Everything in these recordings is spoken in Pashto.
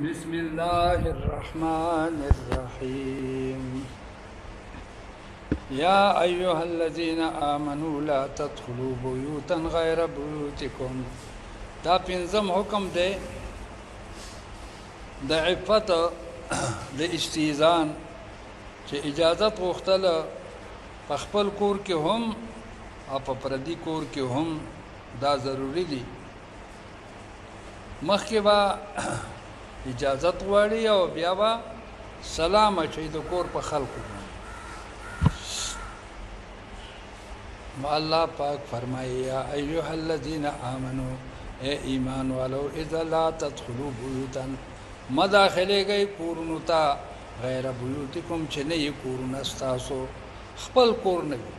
بسم الله الرحمن الرحيم يا أيها الذين آمنوا لا تدخلوا بيوتا غير بيوتكم. دا پنځم حکم دی د عفت د استئذان چې اجازت غوښتله په خپل کور کې هم او په پردي کور کې هم دا ضروری دي. مخکې به اجازت غواړي او بیا به سلام اچوي د کور په خلکو. نو الله پاک فرمایي یا ایها الذین آمنو اے ایمان والو اذا لا تدخلوا بیوتا مداخله گئی کورونو ته غیر بیوتکم چې نه یې کورونه ستاسو خپل کور نه وي.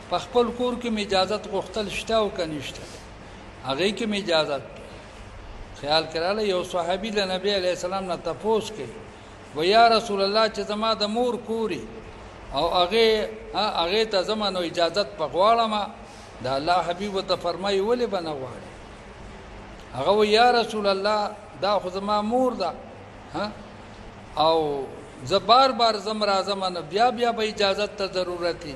په خپل کور کې مې اجازت غوښتل شته او که نشته هغې کې مې اجازت خیال کراله. یو صحابي د نبی علیه السلام نه تپوس کوي و یا رسول الله چې زما د مور کوري او هغې ته زما نو اجازت په غواړم. د الله حبیب ورته فرمایي ولې به نه غواړې؟ هغه و یا رسول الله دا خو زما مور ده او زه بار بار زم راځم نو بیا بیا به اجازت ته ضرورت وي.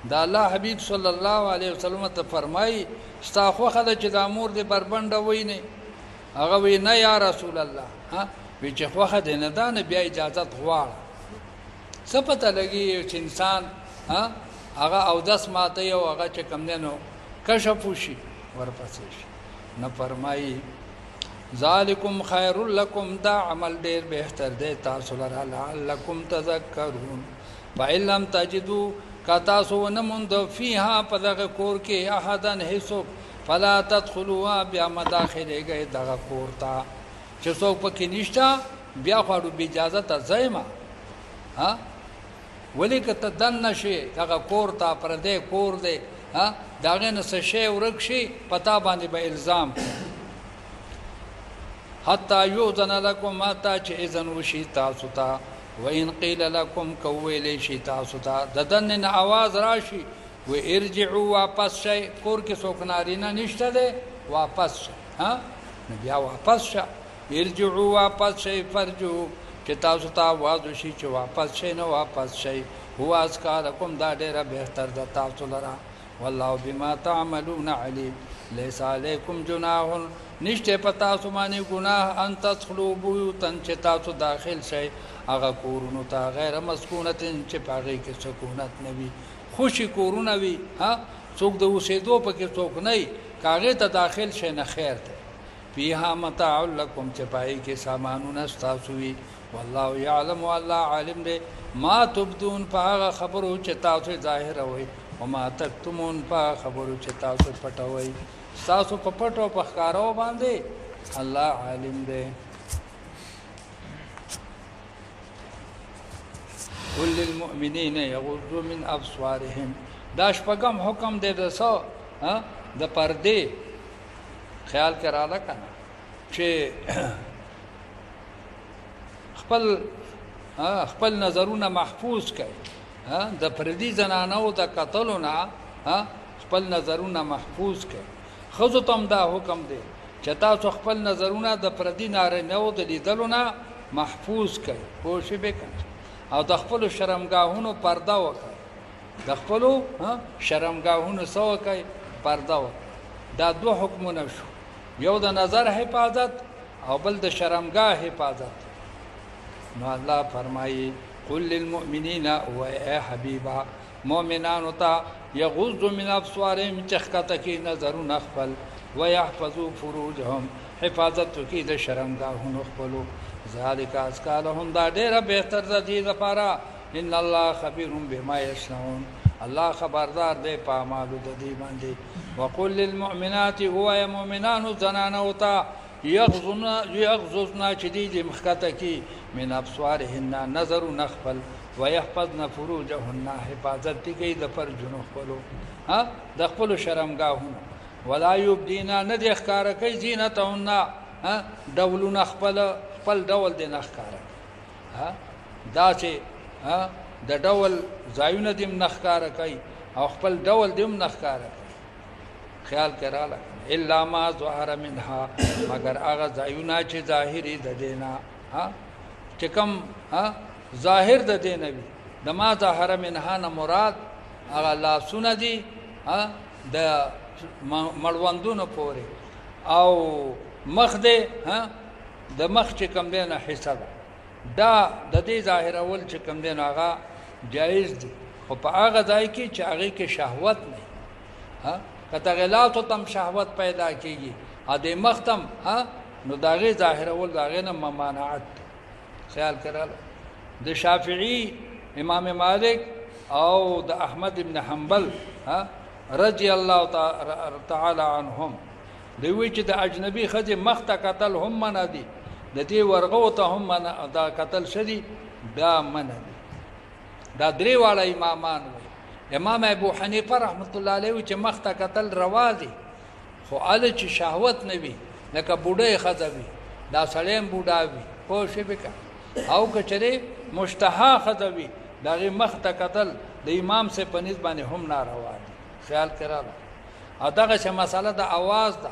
د الله حبیب صلی الله علیه وسلم ته فرمایي ستا خوښه ده چې دا مور دې بربنډه وینې؟ هغه وی نه یا رسول الله وی چې خوښه دې نه ده نه بیا اجازت غواړه. څه پته لګي چې انسان هغه اودس ماته او هغه چې کم دی نو کشف وشي ورپسې شي. نه فرمایي ذالکم خیر لکم دا عمل ډېر بهتر دی تاسو لره لعلکم تذکرون. فإن لم تجدوا که تاسو ونه موند فیها په دغه کور کې احدا هیڅوک فلا تدخلوها بیا مداخلې گئے دغه کور ته چې څوک پکې نشته بیا خواړو بې اجازته ځئ ما ولې که ته دننه شې دغه کور ته پردی کور دی د هغې نه څه شی ورک شي په تا باندې به الزام حتی یؤذن لکم حتی چې اذن وشي تاسو ته وإن قیل لکم که وویلی شي تاسو ته د دننې نه اواز راشي و ارجعوا واپس شئ کور کې څوک نارینه نشته دی واپس شئ نو بیا واپس شه. ارجعوا واپس شئ فرجو چې تاسو ته آواز وشي چې واپس شئ نو واپس شئ. هو ازکا لکم دا ډېره بهتر ده تاسو لره والله بما تعملون علیم. لیس علیکم جناح نشته په تاسو باندې ګناه ان تدخلوا بیوتا چې تاسو داخل شئ هغه کورونو ته غیر مسکونة چې په هغې کې سکونت نه وي خوشي کورونه وي څوک د اوسېدو پکې څوک نه وي که هغې ته داخل شئ نه خیر دی. فیها متاع لکم چې په هغې کې سامانونه ستاسو وي والله یعلم الله عالم دی ما تبدون په هغه خبرو چې تاسو ظاهروئ وما تکتمون په هغه خبرو چې تاسو پټوئ. ستاسو په پټو په ښکارو باندې الله عالم دی. قل للمؤمنین یغضوا من ابصارهم دا شپږم حکم دی د څه د پردې. خیال کراله که نه چې خپل نظرونه محفوظ کړي د پردي زنانو د کتلو نه خپل نظرونه محفوظ کړي. ښځو ته هم دا حکم دی چې تاسو خپل نظرونه د پردي نارینهو د لیدلو نه محفوظ کړي. پوه شوې که نه او د خپلو شرمګاهونو پرده وکړئ. د خپلو شرمګاهونو څه وکړئ؟ پرده وکړئ. دا دوه حکمونه شو یو د نظر حفاظت او بل د شرمګاه حفاظت. نو الله فرمایي قل للمؤمنین و ای حبیبا مؤمنانو ته یغضوا من ابصارهم چې ښکته کړي نظرونه خپل ویحفظوا فروجهم حفاظت وکړي د شرمګاهونو خپلو. ذالک ازکا لهم دا ډېره بهتر ده دې لپاره. ان الله خبیر بما یصنعون الله خبردار دی په اعمالو د دې باندې. وقل للمؤمنات هو مؤمنانو زنانو ته یغضضن چې دې دې مښکته کړي من ابصارهن نظرونه خپل ویحفظن فروجهن حفاظت دې کوي د فرجونو خپلو د خپلو شرمګاهونو. ولا یبدینا نه دې ښکاره کوي زینتهن ډولونه خپل ډول دې نه ښکاره دا چې د ډول ځایونه دې هم نه ښکاره کوي او خپل ډول دې هم نه ښکاره کوي. خیال کراله الا ما ظهر منها مگر هغه ځایونه چې ظاهري د دینا چې کوم ظاهر د دین وي د ما ظهر منها نه مراد هغه لاسونه دي د مړوندونو پورې او مخ دې د مخ چې کوم دی نه حصہ ده دا د دې ظاهرول چې کوم دی نه هغه جایز دي خو په هغه ځای کې چې هغې کې شهوت نه که تغلاتو تم شهوت پیدا کېږي د مخ تم نو د هغې ظاهرول د هغې نه ممانعت دی خیال کړل د شافعي امام مالک او د احمد ابن حنبل رضی الله تعالی عنهم دوی وی چې د اجنبي ښځې مخ ته کتل هم منع دي د دې ورغو ته هم دا کتل شدي دا منع دي دا درې واړه امامان وي امام ابو حنیفه رحمت الله علیه وی چې مخ ته کتل روا دي خو هله چې شهوت نه وي لکه بوډۍ ښځه وي دا سړی هم بوډا وي پوه شوې که او که چېرې مشتها ښځه وي د هغې مخ ته کتل د امام صاحب په نسبت باندې هم ناروا دي خیال کراله او دغسې مسله د اواز ده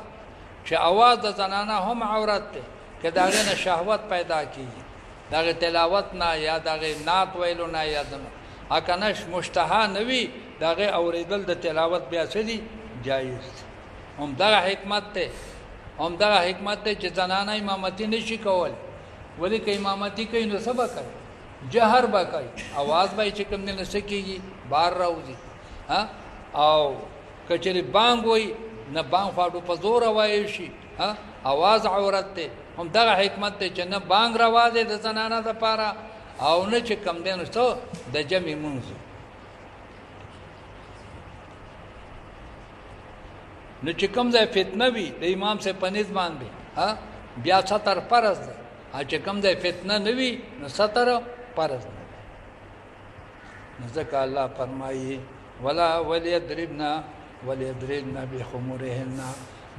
چې اواز د زنانه هم عورت دی که د هغې نه شهوت پیدا کېږي د هغې تلاوت نه یا د هغې نعت ویلو نه یا د که نه مشتها نه وي د هغې اورېدل د تلاوت بیا څه دي جایز دی همدغه حکمت دی همدغه حکمت دی چې زنانه امامتي نه شي کولی ولې که امامتي کوي نو څه به کوي جهر به کوي اواز به یې چې کوم دی نه څه کېږي بار راوځي او که چېرې بانګ وایي نه بانګ خواډو په زوره وایل شي اواز عورت دی همدغه حکمت دی چې نه بانګ روا دی د زنانه دپاره او نه چې کم دی نو څه د جمع مونځ نو چې کوم ځای فتنه وي د امام صاحب په نسبت باندې بیا ستر فرض دی چې کوم ځای فتنه نه وي نو ستر فرض نه دی نو ځکه الله فرمایي وليضربن بخمورهن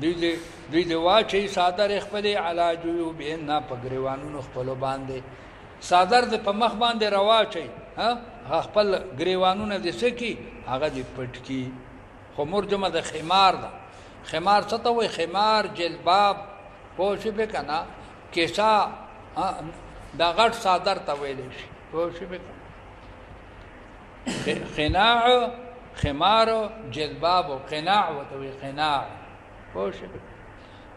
دوی دې واچوي څادر خپلې علی جیوبهن په ګریوانونو خپلو باندې څادر دې په مخ باندې راواچوي خپل ګریوانونه دې څه کړي هغه دې پټ کړي خمور جمع د خمار ده خمار څه ته وایي خمار جلباب پوه شوې که نه کیسه دا غټ څادر ته ویلی شي پوه شوې که قناع خمار جلباب و قناع ورته وایي قناع پوه شوې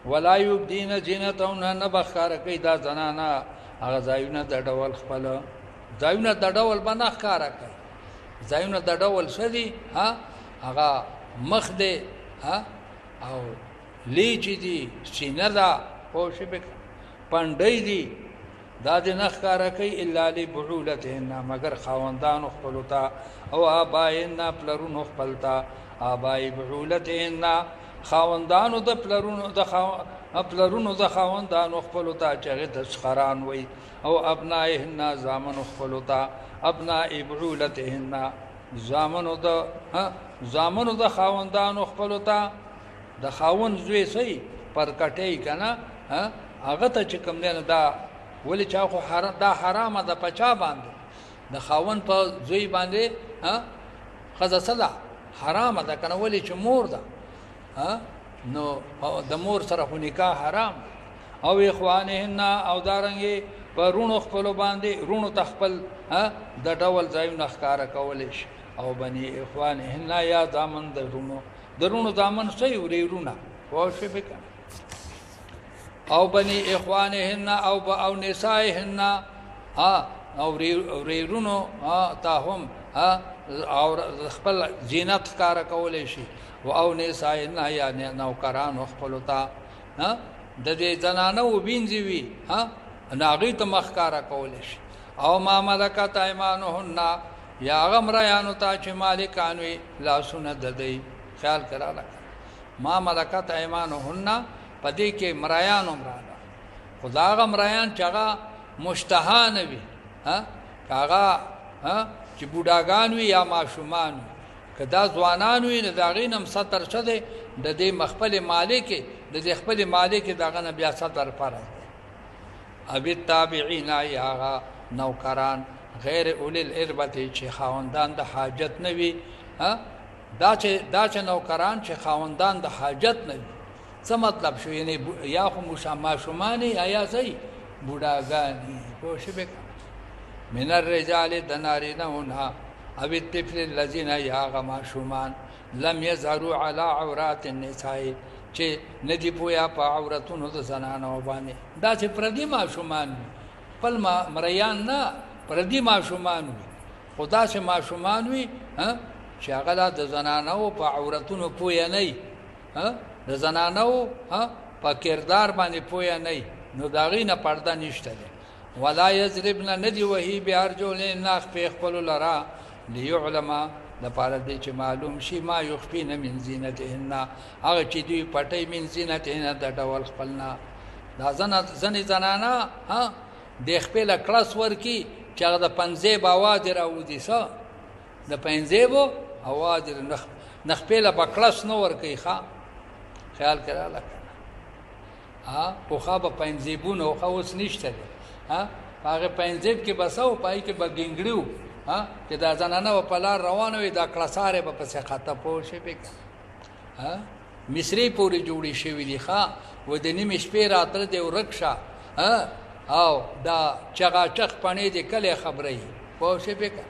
ولا یبدین زینتهن نه به ښکاره کوي دا زنانه هغه ځایونه د ډول خپل ځایونه د ډول به نه ښکاره کوي ځایونه د ډول څه دي هغه مخ دی او لیچې دي سینه ده پوه شوې پنډۍ دي دا دې نه ښکاره کوي الا لبعولتهن مگر خاوندانو خپلو ته او آبایهن پلرونو خپل ته آبای بعولتهن خاوندانو د پلرونو د خاوندانو خپلو ته چې هغې ته سخران وایي او ابنایهن زامنو خپلو ته ابنای بعولتهن زامنو د خاوندانو خپلو ته د خاوند زوی صحیح پرکټی که نه هغه ته چې کوم دی نه دا ولې چا خو دا حرامه ده په چا باندې د خاوند په زوی باندې ښځه څه ده حرامه ده که نه ولې چې مور ده نو د مور سره خو نکاح حرام او اخوانهن او دارنګې په رونو خپلو باندې رونو ته خپل د ډول ځایونه ښکاره کولی شي او بني اخوانهن یا زامن د رونو زامن څه یې ورېرونه پوه شوې که او بني اخوانهن او نسائهن او ورېرونو ته هم او خپل زینت ښکاره کولی شي او نسائهن یا نوکرانو خپلو ته د دې زنانه وبینځې وي نو هغوی ته مخ ښکاره کولی شي او ما ملکت ایمانهن یا هغه مریانو ته چې مالکان وي لاسونه د دوی خیال کراله ما ملکت ایمانهن په دې کې مریان هم راغله خو د هغه مریان چې هغه مشتها نه وي که هغه چې بوډاګان وي یا ماشومان وي که دا ځوانان وي نو د هغې نه هم ستر څه دی د دې خپلې مالکې د دې خپلې مالکې د هغه نه بیا ستر فرض دی او التابعین یا هغه نوکران غیر اولی الاربة چې خاوندان د حاجت نه وي دا چې نوکران چې خاوندان د حاجت نه وي څه مطلب شو؟ یعنی یا خو ماشومانې یا صحیح بوډاګانې، پوه شوې که من الرجال د نارینهونه او الطفل الذین یا هغه ماشومان لم یظهروا علی عورات النساء چې نه دي پویا په عورتونو د زنانو باندې. داسې پردي ماشومان وي، خپل مریان نه، پردي ماشومان وي، خو داسې ماشومان وي چې هغه لا د زنانو په عورتونو پویه نه وي، د زنانو په کردار باندې پویه نه وي، نو د هغې نه پرده نشته دی. ولا یضربن نه دي وهي بارجلهن خپې خپلو لره لیعلم لپاره دی چې معلوم شي ما یخفین من زینتهن هغه چې دوی پټوي من زینتهن د ډول خپل نه. دا ځنې زنانه د خپې له کړس ورکي چې هغه د پنځیب اواز یې راوځي، څه د پنځیبو اواز یې نه خپې له به کړس نه ورکوي. خیال کې راغله که نه؟ پخوا به پنځیبونه خو اوس نشته دی، په هغې پنځیب کې به څه و، په هغې کې به ګنګړي و چې دا زنانه به په لار روانه وي، دا کړسارې به پسې خطه پوه شوې که مصرې پورې جوړې شوي دي. و د نیمې شپې راتله دی ورک شه او دا چغاچغ پڼې دې کلی خبره پوه شوې که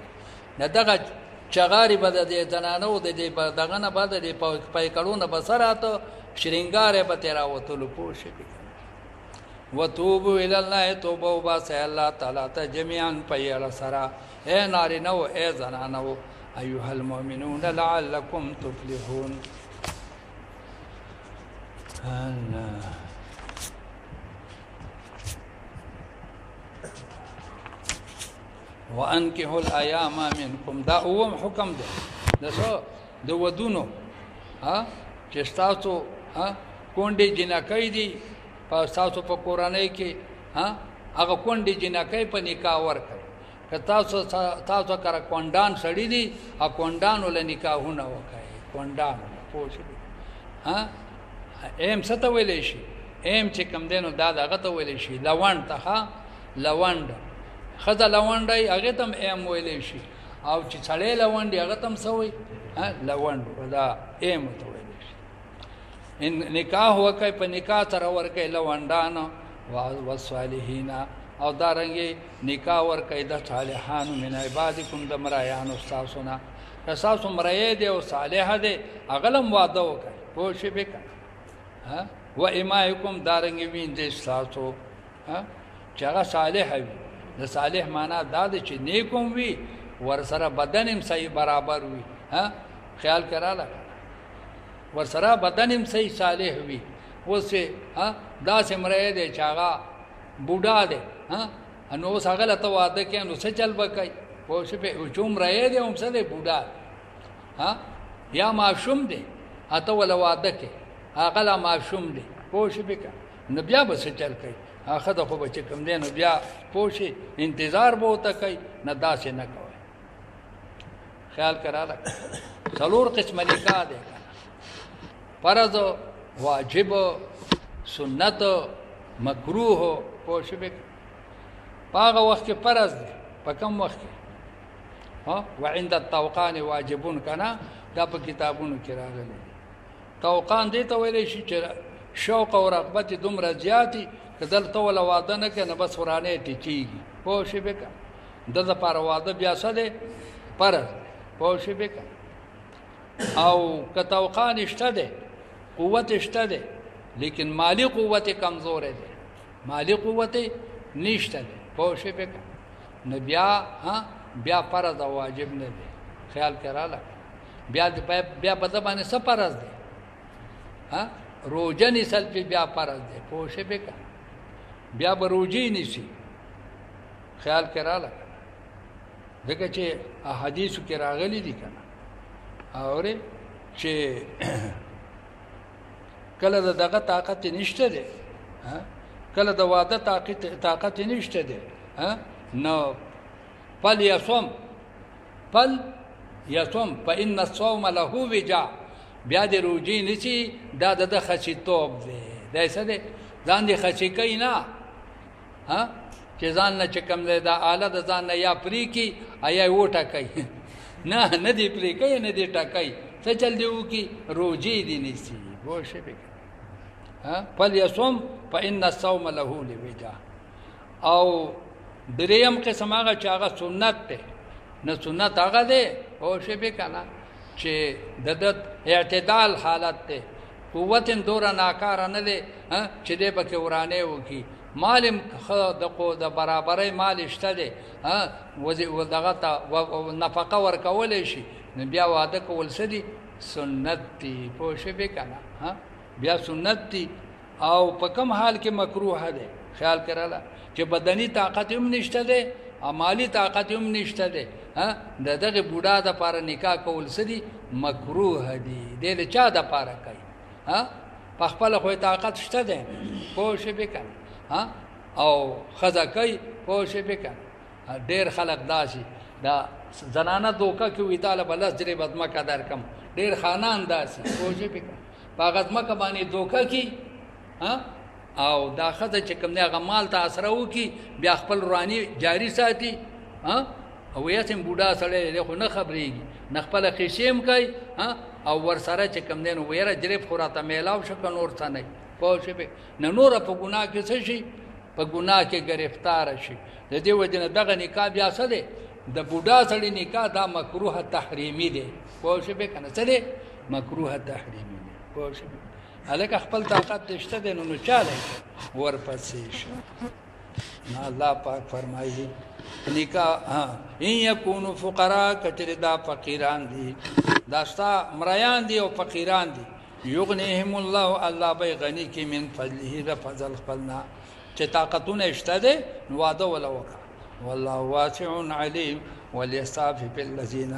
نه؟ دغه چغارې به د دې زنانو د دې دغه نه به د دې پیکړو نه به څه راته شرنګار یې به ترې راوتلو، پوه شوې که وتوبوا الی الله، توبه وباسئ الله تعالی ته جمیعا په یړه سره، اے نارینهو اے زنانهو، ایها المؤمنون لعلکم تفلحون. وانکحوا الایام منکم، دا اوم حکم دی د څه د ودونو، چې ستاسو کونډې جنکۍ دي په ستاسو په کورنۍ کې هغه کونډې جنکۍ په نکاح ورکړئ. که تاسو کره کونډان سړي دي کونډانو له نکاحونه وکړئ، کونډانو پوه شوې. ایم څه ته ویلی شي؟ ایم چې کوم دی نو دا دغه ته ویلی شي لونډ ته، لونډ ښځه لونډی هغې ته هم ایم ویلی شي، او چې سړی لونډي هغه ته هم څه وایي لونډ، دا ایم ته ویلی شي. نکاح وکړئ، په نکاح سره ورکړئ لونډانو والصالحین، او دارنګې نکاح ورکړئ د صالحانو من عبادکم د مرایانو ستاسو نه، که ستاسو مرۍ دی او صالحه دی هغه له هم واده وکړئ، پوه شوې که و امایکم دارنګې ویندې ستاسو چې هغه صالحه وي. د صالح معنا دا دی چې نیک هم وي، ورسره بدن هم صحیح برابر وي. خیال کې راغله ورسره بدن هم صحیح صالح وي. اوس داسې مرۍ دی چې هغه بوډا دی، نو اوس هغه له ته واده کوې نو څه چل به کوي؟ پوه شوې؟ چې مرۍ دی هم څه دی بوډا دی، یا ماشوم دی ته وله واده کوې هغه لا ماشوم دی، پوه شوې که نو بیا به څه چل کوي؟ ښځه خو به چې کوم دی نو بیا پوه شي انتظار به ورته کوي، نه داسې نه کوئ. خیال کې راغله څلور قسمه نکاح دی که فرض، واجب، سنت، مکروه، پوه شوې که په هغه وخت کې فرض دی. په کوم وخت کې؟ وعند الطوقان واجبون که نه، دا په کتابونو کې راغلی دی. طوقان دې ته ویلی شي چې شوق او رغبت یې دومره زیاتي که دلته وله واده نه کوي نو بس ورانه یې ټیټېږي، پوه شوې که د دپاره واده بیا څه دی؟ فرض، پوه شوې که او که طوقان شته دی، قوت شته دی، لیکن مالی قوت کمزوری دی، مالی قوت نشته دی، پوه شوې که نو بیا فرض او واجب نه دی. خیال کې راغله بیا په ده باندې څه فرض دی؟ روژه نیسل پې بیا فرض دی، پوه شوې که بیا به روژې نیسي. خیال کې راغله ځکه چې احادیثو کې راغلي دي که نه، اورې چې کله د دغه طاقت نشته دی، کله د واده طاقت نشته دی، نو فلیصم فإن الصوم له وجاء، بیا د روژې نیسي دا د ده خسیتوب دی. دا څه دی؟ ځان دې خسي کوي نه، چې ځان نه چې کوم دی دا آله د ځان نه یا پرې کړي یا یې وټکوي، نه دې پرې کوي نه دې ټکوي، څه چل دې وکړي؟ روژې دې نیسي، پوه شوې که فلیصم فإن الصوم له لوجا. او دریم قسم هغه چې هغه سنت دی، نه سنت هغه دی او شی به کنه چې د اعتدال حالت دی، قوت دوره ناکاره نه دی چې دی پکې ورانه وکي، مال د برابرۍ مال شته دی دغه ته نفقه ورکولی شي، نو بیا واده کول څه دي؟ سنت دي. پوه شوې که نه؟ بیا سنت دي. او په کوم حال کې مکروه دی؟ خیال کړله چې بدني طاقت هم نشته دی او مالی طاقت هم نشته دی، د دغه بوډا دپاره نکاح کول څه دي؟ مکروه دي. دی د چا دپاره کوي؟ په خپله خو طاقت شته دی، پوه شوې که نه؟ او ښځه کوي، پوه شوې که نه؟ ډېر خلک داسې دا زنانه دوکه کې وي تاله به 10 جریبه ځمکه درکم، ډېر خانان داسې، پوه شوې که په هغه ځمکه باندې دوکه کي او دا ښځه چې کوم دی هغه مال ته اسره وکړي، بیا خپل رواني جاري ساتي. او یاسم بوډا سړی دی خو نه خبرېږي، نه خپله قیسې هم کوي او ورسره چې کوم دی نو ویره جریب خو راته میلاو شو که نور څه نه، پوه شوې نه نوره په ګناه کې څه شي؟ په ګناه کې ګرفتاره شي. د دې وجې نه دغه نکاح بیا څه دی؟ د بوډا سړي نکاح دا مکروه تحریمي دی، پوه شوې که نه؟ څه دی؟ مکروه تحریمي دی، پوه شوې؟ هلکه خپل طاقت دې شته دی نو چا دی ورپسې شه. نو الله پاک فرمایي نکاح ان یکونو فقرا، کچرې دا فقیران دي، دا ستا مریان دي او فقیران دي، یغنیهم الله، الله به غني کې من فضله د فضل خپلنا، چې طاقتونه شته دی نو واده وله وکړه. والله واسع علیم وليستعفف الذین،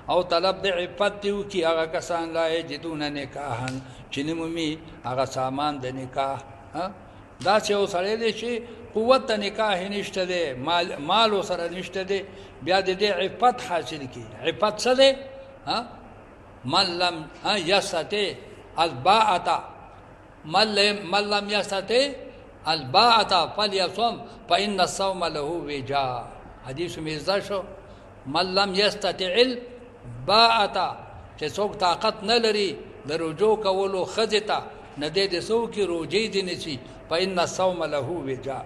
او طلب د عفت دی وکړي هغه کسان لا یجدون نکاحا چې نه مومي هغه سامان د نکاح. داسې یو سړی دی چې قوت د نکاح نشته دی، مال ورسره نشته دی، بیا د دې عفت حاصل کړي. عفت څه دی؟ من لم یستطع الباءة، من لم یستطع الباءة فلیصم فإن الصوم له وجاء. حدیث میں ازدہ شو من لم یستطع الباءة، چې څوک طاقت نه لري د رجوع کولو ښځې ته، نه دی د څوک روجې دې نیسي، فإن الصوم له وجاء.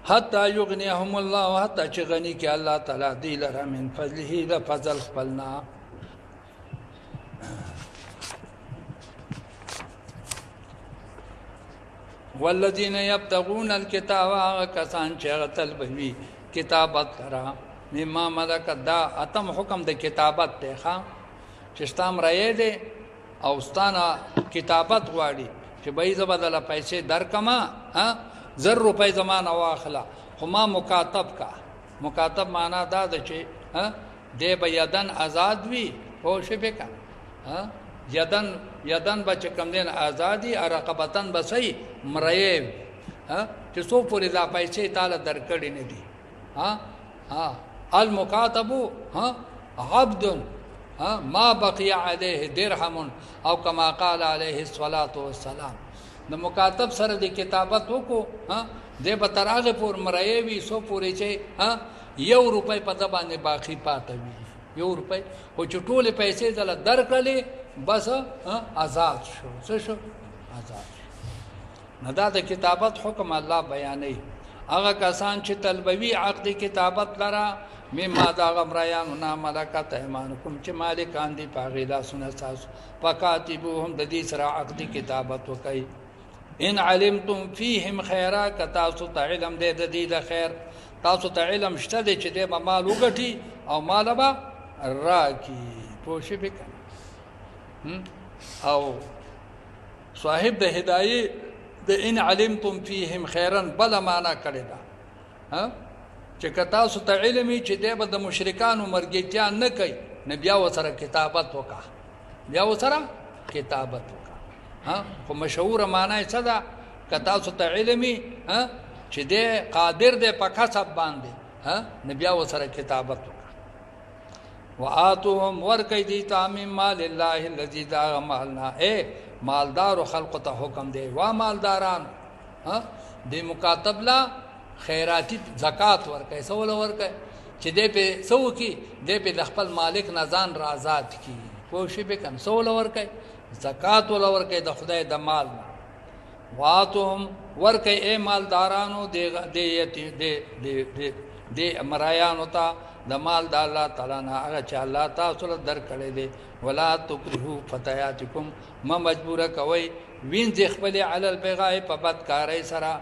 حتی یغنیهم الله، حتی چې غني کې الله تعالی دی لره من فضله د فضل خپلنا. والذین یبتغون الکتاب، هغه کسان چې هغه طلبوي کتابت لره مما ملکت، دا اتم حکم د کتابت دی چې ستا مریی دی او ستانه کتابت غواړي چې بهی زه به دله پیسې درکمه، 1000 روپۍ زما نه واخله خو ما مکاتب کا. مکاتب معنا دا ده چې دی به یدن آزاد وي، پوه شوې که یدن به چې کوم دی آزادي، رقبتن به صحیح مریی وي چې څو پورې دا پیسې تاله درکړې نه دي. المکاتبو عبد ما بقي علیه درهم او کما قال علیه الصلاة والسلام. د مکاتب سره د کتابت وکړو دی به تر هغې پورې مریی وي څو پورې چې 1 روپۍ په ده باندې باقي پاته وي، 1 روپۍ، خو چې ټولې پیسې دله درکړلې بس آزاد شو. څه شو؟ آزاد شو. نو دا د کتابت حکم الله بیانوي. هغه کسان چې طلبوي عقد کتابت لره مما دا هغه مریانو نه ملکت ایمانکم، چې مالکان دي په هغې لاسونه ستاسو، فکاتبوهم، د دې سره عقد کتابت وکئ. ان علمتم فیهم خیرا، که تاسو ته علم دی د دې د خیر، تاسو ته علم شته دی چې دی به مال وګټي او مال به راکړي، پوه شوې که نه؟ او صاحب د هدایې د ان علمتم فیهم خیرا بله معنا کړې ده چې که تاسو ته علم وي چې دی به د مشرکانو مرګیتیا نه کوي، نه بیا ورسره کتابت وکړه، بیا ورسره کتابت وکړه. خو مشهوره معنا یې څه ده؟ که تاسو ته علم وي چې دی قادر دی په کسب باندې، نه بیا ورسره کتابت وکړه. وآتوهم، ورکئ دوی ته من مال الله الذي، د هغه مالنا، مالدارو خلقو ته حکم دی، وا مالداران د مکاتب لا خیراتی زکات ورکئ. څه وله ورکئ؟ چې دی پې څه وکړي؟ دی پې د خپل مالک نه ځان را آزاد کړي، پوه شوې که نه؟ څه وله ورکئ؟ زکات ول ورکې د خدای د مال نه واتهم ورکې اے مالدارانو د مرایانو ته د مال د الله تعالی نه هغه چې الله تاسو له درکړي دي ولا تکرهوا فتياتکم ما مجبوره کوي وینځ خپل علی البغاء په بدکارۍ سره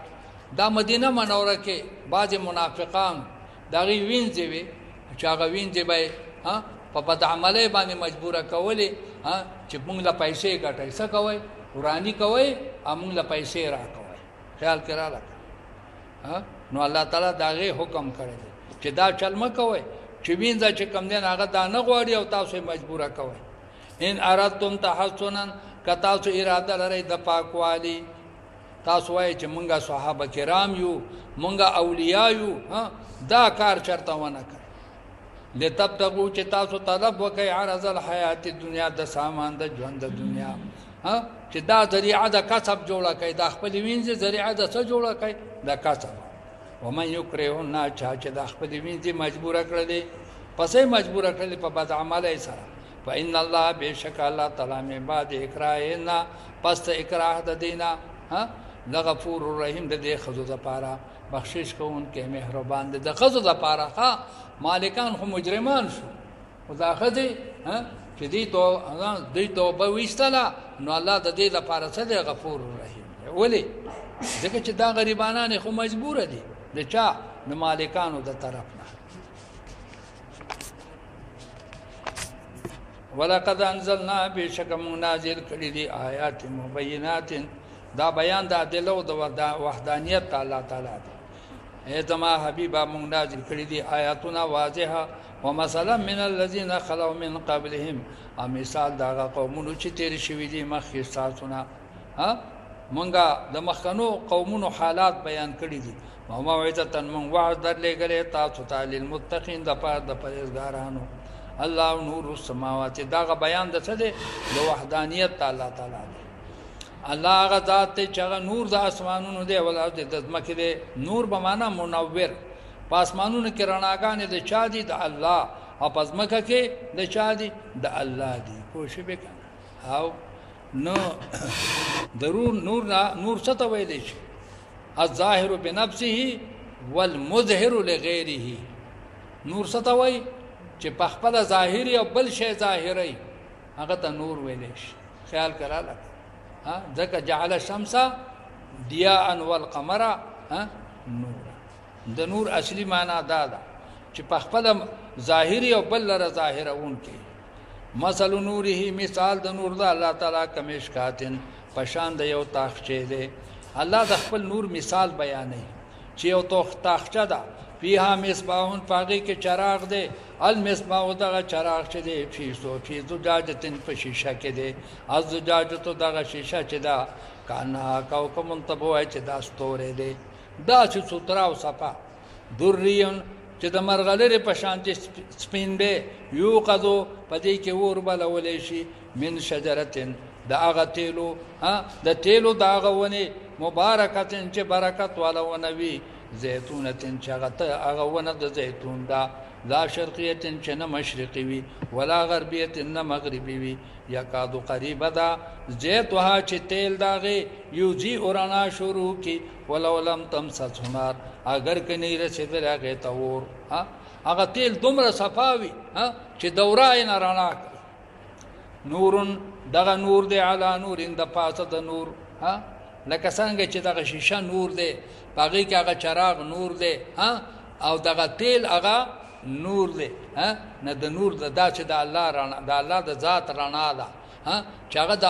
دا مدینه منوره کې بعض منافقان دغه وینځ وي چې هغه وینځ به په بد عملۍ باندې مجبوره کولې چې موږ له پیسې ګټئ څه کوئ ورانی کوئ او موږ له پیسې راکوئ خیال کې راغله نو الله تعالی د هغې حکم کړی دی چې دا چل مه کوئ چې وینځه چې کوم دی هغه دا نه غواړي او تاسو یې مجبوره کوئ ان اردتم تحسنا که تاسو اراده لرئ د پاکوالي تاسو وایئ چې مونږه صحابه کرام یو مونږه اولیاء یو دا کار چرته ونه کړئ لتبتغوا چې تاسو طلب وکئ عرض الحیات الدنیا د سامان د ژوند د دنیا چې دا ذریعه د کسب جوړه کړئ دا خپل وینځ ذریعه د څه جوړه کړئ د کسب ومن یکرهن چا چې د خپل وینځ مجبوره کړلې پسې مجبوره کړلې په بد عملۍ سره فإن الله بشک الله تعالی من بعد اکراهنا پس اکراه د دینا لغفور الرحیم د دې خزو د پاره بخشش کوونکې مهربان د خزو د پاره مالکان خو مجرمان شو خدا خدي چې دې توبه ویستله نو الله د دې لپاره څه دی غفور الرحیم ولی ځکه چې دا غریبانان خو مجبور دي د چا د مالکانو د طرف نه ولقد انزلنا بشک منازل کړي دي آیات مبینات دا بیان د ادله د وحدانیت الله تعالی دی اے زما حبیبا مونږ نازل کړي دي آیاتونه واضحه ومثلا من الذين خلو من قبلهم او مثال دا قومونو چې تیر شوي دي مخکې تاسونه مونږه د مخکنو قومونو حالات بیان کړي دي او موعظه مونږ وعظ درلېږلی تاسو ته للمتقین د پاره د پرهیزګارانو الله نور السماوات دا بیان د څه دی د وحدانیت الله تعالی دی الله هغه ذات چې هغه نور د اسمانونو دی ول د ځمکې دی نور به معنا منور په اسمانونو کې رڼاګانې د چا دي د الله او په ځمکه کې د چا دي د الله دي کوشش وکړه او نو ضرور نور څه ته ویل شي الظاهر بنفسه والمظهر لغيره نور څه ته وایي چې په خپل ظاهري او بل شی ظاهري هغه ته نور ویل شي خیال کړه ذکر جعل الشمس ضیاء والقمر نور د نور اصلي معنا دا ده چې په خپل ظاهري او بل لره ظاهرون کې مثل نوره مثال د نور د الله تعالی کمشکاتن پشان د یو تاخچه ده الله د خپل نور مثال بیانوي چې یو تاخچه ده فيها مصباح پاغي کې چراغ ده المصباح دغه چراغ چې ده فی زجاجتن په شیشه کې ده از زجاجتو دغه شیشه چې ده کانا کوكب تبوای چې دا ستوره ده دا چې سترا او صفا دریون چې د مرغلره په شان چې سپین به یو قدو پدې کې ور بلولې شي من شجرتن دا هغه تیلو د تیلو دا هغه ونه مبارکتن چې برکت والا ونوي زيتونتن چغته هغه ونه د زيتون دا لا شرقیتن چې نه مشرقي وي ولا غربیتن نه مغربي وي یکادو قریبه دا زيت وها چې تیل داغه یوزي اورانا شروع کی ولو لم تمسس نار اگر کني رسیدل هغه تور هغه تیل دومره صفاوي چې دورای نه رانا نورن دغه نور دی علی نور د پاسه د نور لکه څنګه چې دغه شیشه نور دی باقي کې هغه چراغ نور دی او دغه تیل هغه نور دی نه د نور د داسې د الله رڼا د الله د ذات رڼا ده چې هغه د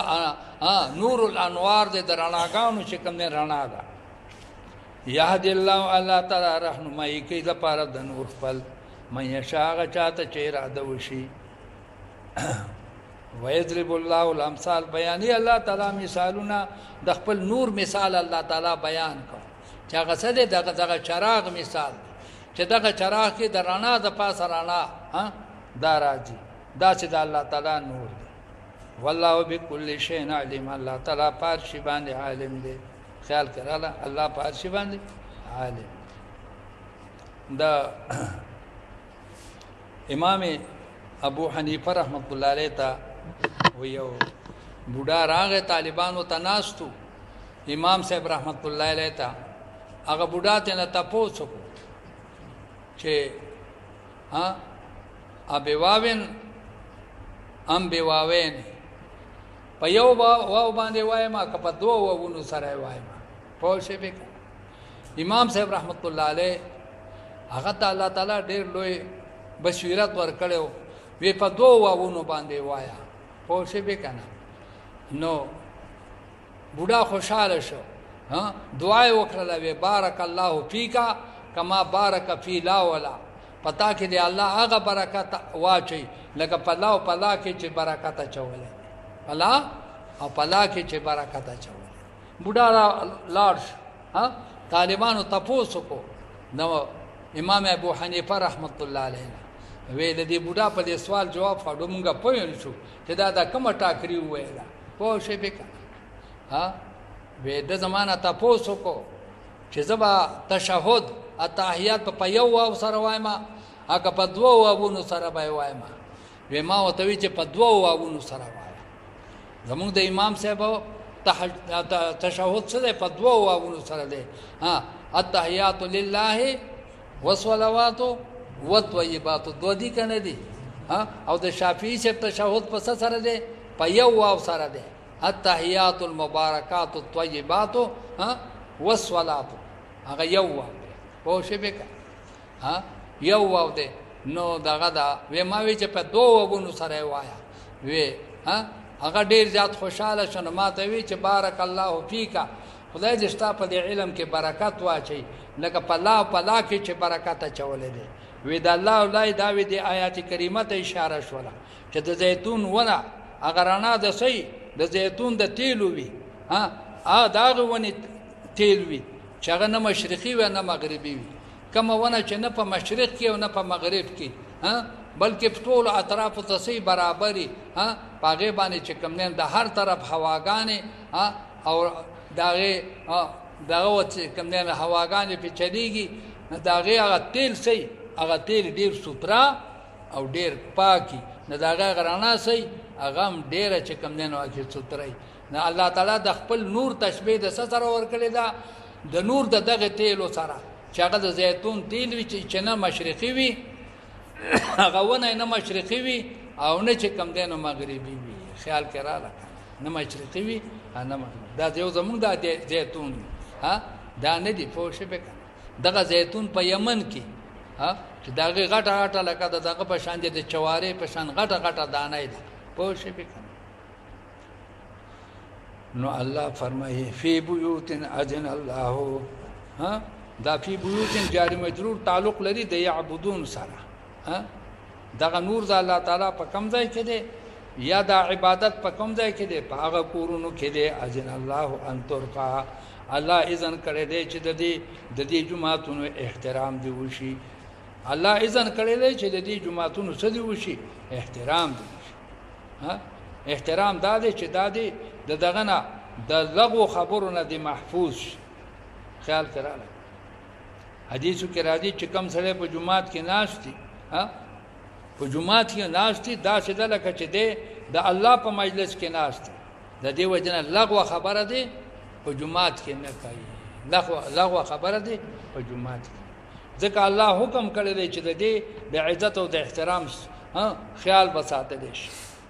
نور الانوار دی د رڼاګانو چې کوم نه رڼا ده یهد الله تعالی رحمای کوي د پاره د نور خپل مې شاغه چاته چې اراده وشي ويضرب الله الامثال بیانې الله تعالی مثالونه د خپل نور مثال الله تعالی بیان کو چې هغه څه دی دغه چراغ مثال چې دغه چراغ کې د رڼا د پاسه رڼا دا راځي دا چې د الله تعالی نور دی والله بكل شيء عليم الله تعالی پر شی باندې عالم دی خیال کړه الله پر شی باندې عالم دا امام ابو حنیفه رحمت الله علیه تا و یو بوډا راغی طالبانو ته ناستو امام صاحب رحمت الله علیه ته هغه بوډا ته نه تپوس وکړو چې ابواوین ام بواوین په یو واو باندې وایم که په دوه واوونو سره وایم پوه شئ به امام صاحب رحمت الله علیه هغه ته الله تعالی ډېر لوی بصیرت ورکړو وی په دوه واوونو باندې وایا پوه شئ به کنه نو بوډا خوشاله شو دعا یې وکړله وی بارک الله فیکا کما بارک فی لا ولا پتا کې دی الله هغه برکت واچي لکه پلاو پلا کې چې برکت اچولې پلا او پلا کې چې برکت اچولې بوډا لاړ طالبانو تپوس کو نو امام ابو حنیفه رحمت الله علیه وی د دې بوډا په دې سوال جواب فاډو مونږه پوه شو چې دا کومه ټاکري ویلا پوه شئ به وی د زمانه تپوس کو چې زبا تشهود اتحیات په یو واو سره وایم هغه په دوه واوونو سره به وایم وی ما وته وی چې په دوه واوونو سره وایم زموږ د امام صاحب تشهود سره په دوه واوونو سره دی التحیات لله والصلوات والطیبات دو دي کنه دي او د شافعی صاحب تشهود په سره دی په یو واو سره دی التحیات المبارکات الطیبات والصلوات هغه یو واو پوه شئ به یو واو دی نو دغه دا وی ما وی چې په دوه واوونو سره وایا وی هغه ډیر زیات خوشاله شنه ما ته وی چې بارک الله فیکا خدای دې ستا په دې علم کې برکت واچي لکه په لا کې چې برکت اچولې دی وی د الله ولای دا وی د آیات کریمه ته اشاره شوله چې د زیتون ونه اگر انا د سي د زیتون د تیلو وی داغه ونی تیل وی چې هغه نه مشرقي و نه مغربي وي کوم ونه چې نه په مشرق کې او نه په مغرب کې بلکې ټول اطراف ته سي برابري پاغه باندې چې کوم نه د هر طرف هواګانې او داغه کوم نه هواګانې په چلیږي داغه هغه تیل سي هغه تیل ډیر سوترا او ډیر پاکي نه داغه غرانا سي هغه ډیر چې کوم نه واکه سوترای نه الله تعالی د خپل نور تشبیه د سره ورکړي دا د نور د دغه تیلو سره چې هغه د زیتون تیل وي چې نه مشرقي وي هغه ونه نه مشرقي وي او نه چې کم دینو مغربي وي خیال کرا نه مشرقي وي نه دا یو زمونږ د زیتون دا نه دی پوه شئ به دغه زیتون په یمن کې چې دغه غټه لکه دغه په شان د چوارې په شان غټه دانه ده پوه شئ به نو الله فرمایي فی بیوت اذن الله دا فی بیوت جاری مجرور تعلق لري د یعبدون سره دغه نور ز الله تعالی په کوم ځای کې دی یا د عبادت په کوم ځای کې دی په هغه کورونو کې دی اذن الله ان ترفع الله اذن کړی دی چې د دې جمعاتونو احترام دی وشي الله اذن کړی دی چې د دې جمعاتونو څه دی وشي احترام دی احترام دا دی چې دا دی دغه نه د لغو خبرونه دی محفوظ خیال کړه حدیثو کې راځي چې کوم سره په جمعات کې ناشتي په جمعات کې ناشتي دا څه ده لکه چې د الله په مجلس کې ناشتي د دې وجنه لغو خبره دی په جمعات کې نه کوي لغو خبره دی په جمعات کې ځکه الله حکم کړی دی چې د عزت او د احترام خیال بساته دي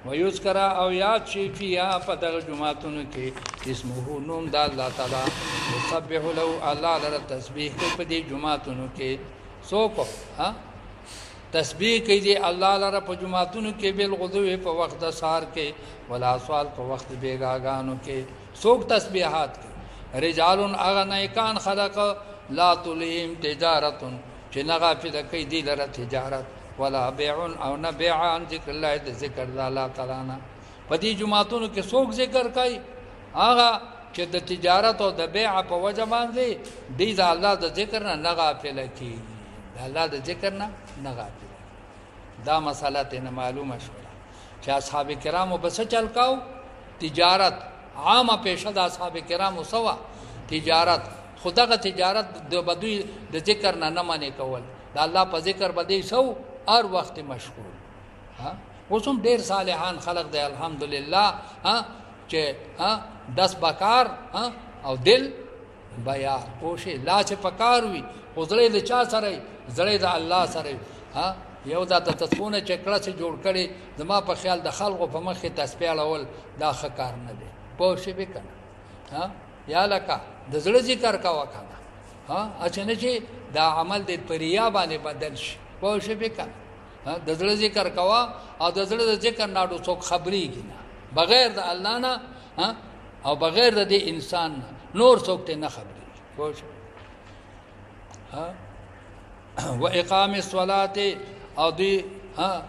ويذكر او یاد شي فيها فتغ جمعتون کې اسمه نوم د الله تعالی يسبح له الله لره تسبیح کوي په دې جمعتون کې سوق تسبیح کوي دی الله لره په جمعتون کې بالغدو په وخت د سحر کې ولا سوال په وخت بیګاګانو کې سوق تسبیحات رجال اغنیکان خلق لا تلهم تجارت چې نغافل کوي دی لره تجارت ولا بيع او نه بيع عن ذکر الله د ذکر الله تعالی نه په دې جمعاتونو کې څوک ذکر کوي هغه چې د تجارت او د بیع په وجه باندې دی د الله د ذکر نه غافل کی د الله د ذکر نه غافل دا مساله ته معلومه شوه چې اصحاب کرامو بس چل کاو تجارت عامه پیشه د اصحاب کرامو سوا تجارت خدغه تجارت د بدوی د ذکر نه معنی کول د الله په ذکر بدی سو هر وخت مشغول اوسم ډیر صالحان خلق دی الحمدلله چې دس بکار او دل بیار پوښي لا چې پکار وي خو زړه د چا سره زړه د الله سره یو دا تصفونه چې کړه چې جوړ کړي زما په خیال د خلقو په مخ کې تسبیح اړول دا ښه کار نه دی پوښي به کنه یا لکه د زړه ذکر کاوه کنه اچنه چې دا عمل د پریا باندې بدل شي پوښي به کنه د زړه ذکر کاوه او د زړه د ذکر ناډو څوک خبرېږي نه بغیر د الله نه او بغیر د انسان نه نور څوک ته نه خبرېږي پوښي و اقام الصلاه او دی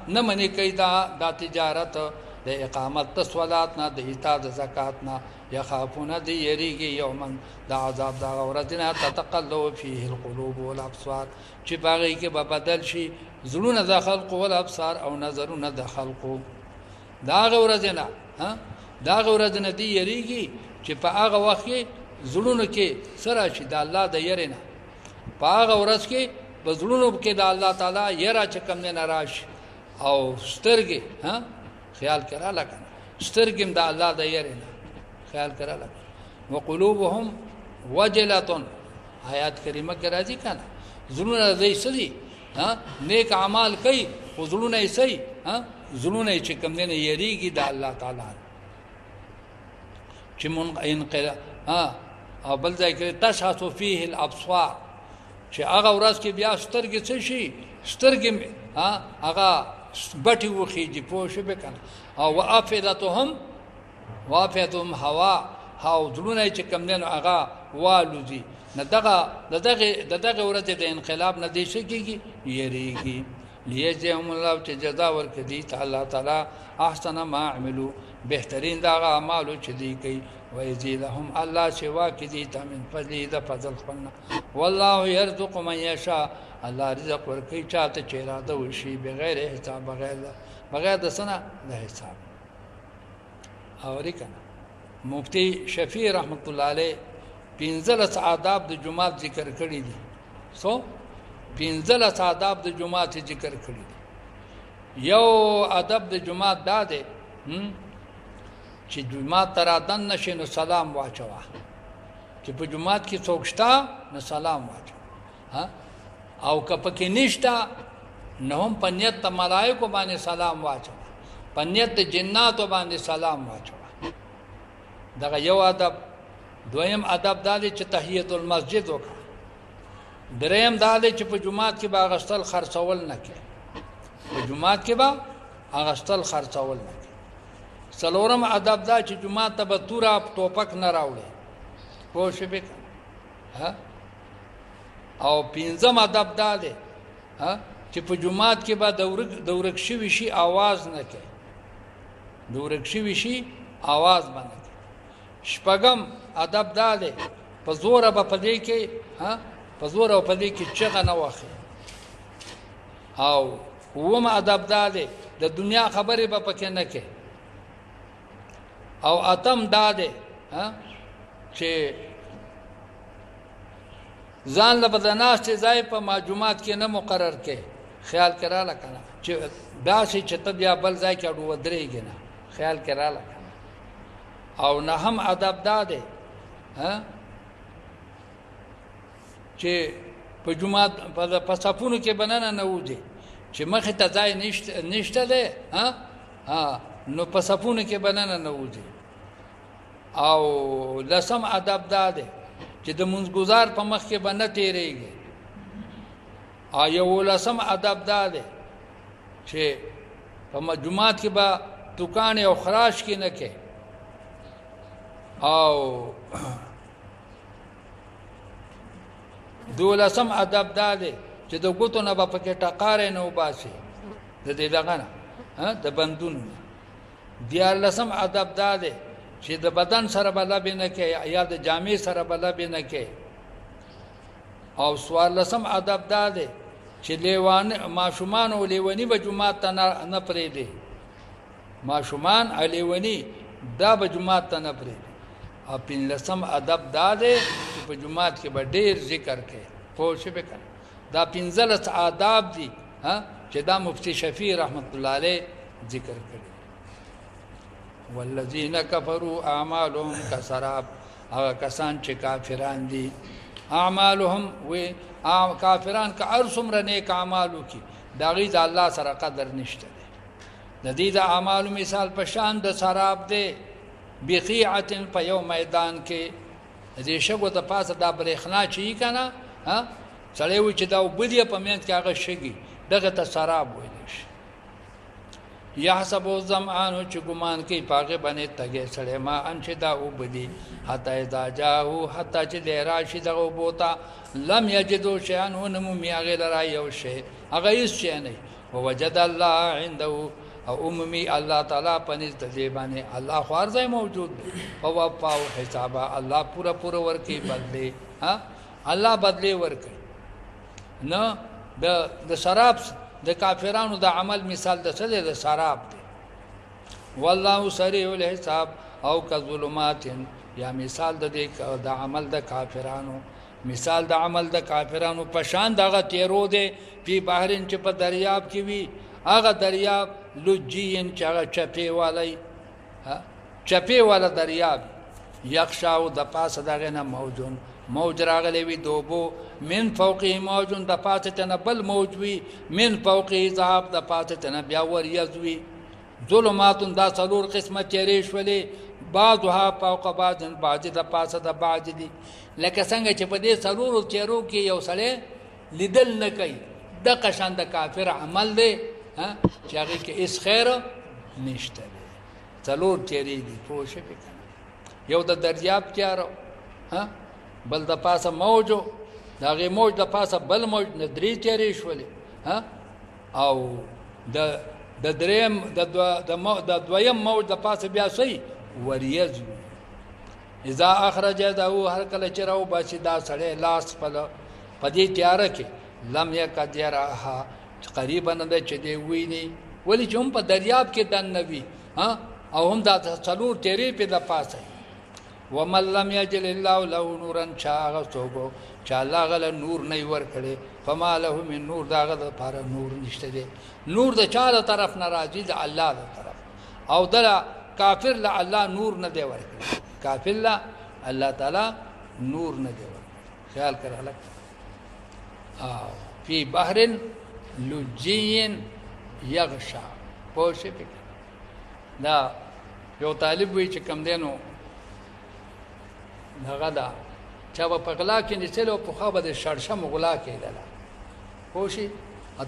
نه منی کوي دا تجارت د اقامت د صلات نه د ایتاء د زکات نه یخافون دی یریږي یومن د عذاب دا ورځنه تتقلب فيه القلوب والابصار چې باغی کې به بدل شي زړونه د خلق او الابصار او نظرونه د خلقو دا ورځنه دا ورځنه دی یریږي چې په هغه وخت کې زړونه کې سره شي د الله د يرنه په هغه ورځ کې بزړونو کې د الله تعالی یرا چې کم نه راش او سترګې خیال کرا لکه سترګې د الله د یرنه خیال کرا لکه وقلوبهم وجلة آیات کریمه کې راځي کنه زړونه دې سړي نیک اعمال کوي خو زړونه یې سړي زړونه چې کم نه یریږي د الله تعالی چې مون انقلاب او بل ځای کې تشخص فيه الابصار چې هغه ورځ کې بیا سترګې څه شي سترګې هغه بټي وخیږي پوه شو به کنه او وافدتهم هوا هاو زړونه چې کم نه هغه والوزي نه دغه ورځ د انقلاب نه دی شکیږي یریږي لیجزهم الله چې جزا ورکړي تعالی تعالی احسن ما عملو بهترین دا اعمالو چې دی کوي ويزيدهم الله سوا کې دي تامن فضل د فضل خپلنا والله يرزق من يشاء الله رزق ورکوي چاته چې اراده وشي بغیر حساب بغیر د سنه د حساب اوري کنه مفتی شفیع رحمت الله علیه 15 آداب د جمعات ذکر کړی دي 15 آداب د جمعات ذکر کړی دي یو ادب د جمعات دا ده چې جمعات ترادن نشي نو سلام واچوا چې په جمعات کې څوک شتا نو سلام واچوا او کپ کې نشتا نو هم پنیت ته ملائکه باندې سلام واچوا پنیت جناتو باندې سلام واچوا دغه یو ادب دویم ادب دا دی چې تحیت المسجد وکړه دریم دا دی چې په جمعات کې باغستل خرڅول نه کې په جمعات کې با اغستل خرڅول نه کې سلورم ادب دا چې جمعات ته به تورا ټوپک نه راوړي پوه شئ به او پنځم ادب دا دی چې په جمعات کې به دورک شوي شي आवाज نه کوي دورک شوي شي आवाज باندې شپږم ادب دا دی په زور به پدې کې په زور او پدې کې چغه نه واخی او وم ادب دا دی د دنیا خبرې به پکې نه کې او اتم دا دی چې ځان له بدناست ځای په ماجومات کې نه مقرر کې خیال کراله کنه چې داسې چې ته بیا بل ځای کې اډو ودرېږي نه خیال کراله او نه هم ادب دا دی چې په جمعات په صفونو کې بننه نه وځي چې مخ ته ځای نشته ده نو په صفونو کې بننه نه وځي او لسم ادب دا دی چې د منځګزار په مخ کې بنه تیریږي او یو لسم ادب دا دی چې په جمعات کې به دکان او خراش کې نه کې او دولسم ادب دا دی چې د ګوتو نه به پکې ټقارې نه وباسي د دې دغه نه د بندونو دیارلسم ادب دا دی چې د بدن سره بلب نه کې یا د جامې سره بلب نه کې او څوارلسم ادب دا دی چې لیوان ماشومان او لیونی به جمعات ته نه پرېږدي ماشومان او لیونی دا به جمعات ته نه پرېږدي او پنځلسم ادب دا دی چې په جمعات کې به ډېر ذکر کوي پوه شئ به دا 15 آداب دي چې دا مفتی شفیع رحمت الله علیه ذکر کړي والذین کفروا اعمالهم کسراب، هغه کسان چې کافران دي اعمالهم وی کافران که هر څومره نیک اعمال وکړي د هغې د الله سره قدر نشته دی. د دې د اعمالو مثال په شان د سراب دی، بقیعة په یو میدان کې د دې شګو د پاسه دا برېښنا چې وي که نه سړی وایي چې دا اوبه دي په منځ کې هغه شګي، دغه ته سراب ویلی شي. یحسب الظمآن چې ګمان کوي په هغې باندې تږی سړی ماء چې دا اوبه دي، حتی اذا جاءه حتی چې دی راشي دغه اوبو ته لم یجدو شیئا ونه مومي هغې لره یو شی، هغه هېڅ شی نه وي. ووجد الله عنده او عمومي الله تعالی په نزد د دې باندې الله خو هر ځای موجود دی. فوفاه حسابه الله پوره پوره ورکوي بدلې، الله بدلې ورکوي. نه د سراب د کافرانو د عمل مثال د څه دی؟ د سراب دی. والله سریع الحساب او کظلمات، یا مثال د عمل د کافرانو، مثال د عمل د کافرانو په شان دغه تیرو دی فی بحرین چې په دریاب کې وي، هغه دریاب لجین چې هغه چپې والی، چپې والا دریاب، یخشاو د پاسه دغې نه موجون، موج راغلی وي د اوبو، من فوقه موجون د پاسه ته نه بل موج وي، من فوقه ذهب د پاسه ته نه بیا وریځ وي. ظلماتون دا څلور قسمه تیرې شولې، بعضها فوق بعض، بعضې د پاسه د بعض دي. لکه څنګه چې په دې څلورو تیرو کې یو سړی لیدل نه کوي، دغه شان د کافر عمل دی چې هغې کې هېڅ خیر نشته دی. څلور تیرې دي، پوه شوې که نه؟ یو د دریاب تیاره، بل د پاسه موج و، د هغې موج د پاسه بل موج، نه درې تیرې شولې. او د دریم د دویم موج د پاسه بیا څه وریځ وي. اذا اخرج یده، هر کله چې راوباسي دا سړی لاس په دې تیاره کې، لم یکد یراها، قریبه نه ده چې دی ویني، ولې چې هم په دریاب کې دننه وي او هم دا څلور تیرې پې د پاسه. ومن لم یجعل الله له نورا، چا هغه څوک چې الله هغه له نور نه یې ورکړی، فما له من نور، د هغه دپاره نور نشته دی. نور د چا د طرف نه راځي؟ د الله د طرف. او د کافر له الله نور نه دی ورکړی، کافر له الله تعالی نور نه دی ورکړی. خیال کړه هلک. فی بحر لجی یغشا، پوه شوې پکې؟ دا یو طالب وایي چې کوم دی نو هغه ده چا به په غلا کې نیسلی او پخوا به د شړشمو غلا کېدله، پوه شي؟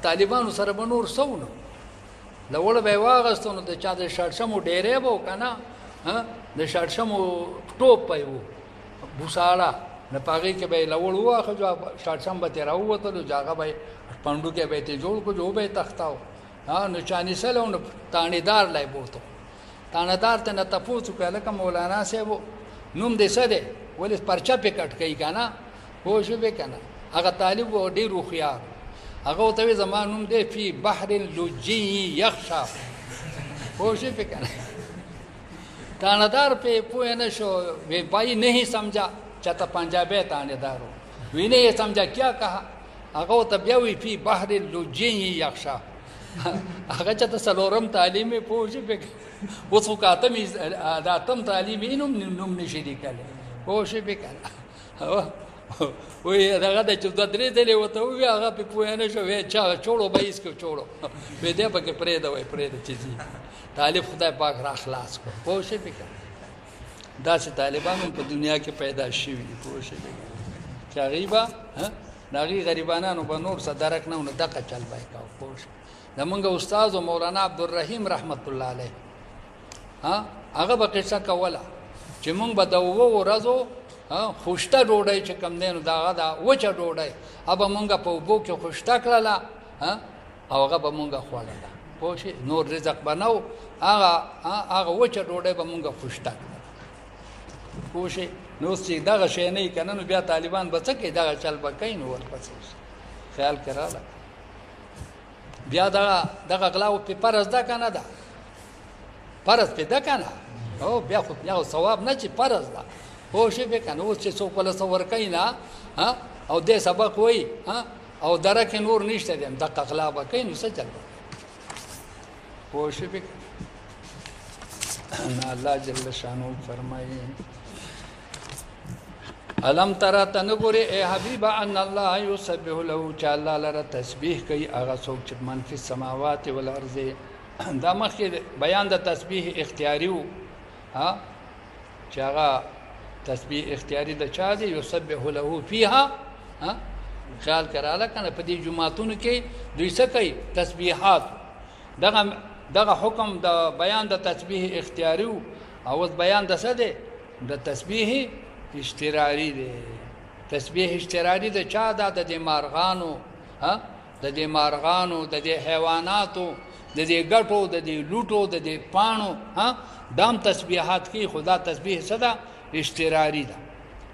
طالبانو سره به نور څه و نو، لوړ به یې واغېستو نو د چا د شړشمو ډېری به و که نه، د شړشمو ټوپ به یې و بوساړه، نو په هغې کې به یې لوړ وواخه، شړشم به ترې راووتلو، هغه به یې پنډو کې به یې ترې جوړ کړو، جو به یې تښتاو. نو چا نیسلی و نو تانیدار لی بوتو، تانیدار ته نه تپوس وکړه، لکه مولانا صاحب نوم دې څه دی؟ ولې پرچه پې کټ کوي که نه، پوه شوې که نه؟ هغه طالب و ډېر هوښیار، هغه ورته وایي زما نوم دی فی بحر لجی یخشا، پوه شوې که نه؟ تانیدار پہ پوئے نہ شو، بھائی نہیں سمجھا، چاہتا پنجابی تانیدار ہو، وی نے یہ سمجھا کیا کہا؟ اگو تبیاوی فی بحر لجی یخشا، اگا چاہتا سلورم تعلیمی پوچھے پہ اس وقاتم داتم تعلیمی نم نشیدی کلے پوچھے پہ کلا وی دغه د چې د درې دلې وته وی هغه په پوهه نه شو، وی چا چوړو به ایس کو چوړو وی دې پکې پرې دا وی پرې د چیزي طالب خدای پاک را خلاص کو، پوه شئ پکې دا چې طالبانو په دنیا کې پیدا شوي دي، پوه شئ پکې چې غریبا ناغي غریبانانو به نور صدرک نه دغه چل بای کا، پوه شئ. زمونږ استاد مولانا عبدالرحیم رحمت الله علیه هغه به قصه کوله چې مونږ به د اوو ورځو خوشته ډوډۍ چې کوم دی نو دغه دا وچه ډوډۍ هغه به مونږ په اوبو کې خوشته کړله او هغه به مونږ خوړله، پوه شئ. نور رزق به نه و، هغه وچه ډوډۍ به مونږ خوشته کړله، پوه شئ. نو اوس چې دغه شی نه وي که نه نو بیا طالبان به څه کوي؟ دغه چل به کوي نو ورپسې خیال کې راغله. بیا دغه غلا پې فرض ده که نه ده؟ فرض پې ده که نه؟ او بیا خو بیا ثواب نه چې فرض ده، پوه شئ پې که نه؟ اوس چې څوک وله څه ورکوي نه او دې سبق وایي او دره کې نور نشته دی، دغه غلا به کوي نو څه چل به کوي، پوه شئ پې که الله جل شانو فرمایي الم ترى تنګوري اے حبیب ان الله یسبح له چې الله لره تسبیح کوي هغه څوک چې من فی السماوات والارض دا مخکې بیان د تسبیح اختیاري وو ها چې هغه تسبیح اختیاري د چا دی یسبح له فیها ها خیال کراله کنه په دې جمعاتونو کې دوی څه کوي تسبیحات دغه حکم د بیان د تسبیح اختیاري او بیان د څه دی د تسبیح اشتراری دی تسبیح اشتراری د چا د مارغانو ها د مارغانو د حیواناتو د ګټو د لوټو د پانو ها دام تسبیحات کی خدا تسبیح صدا اشتراری ده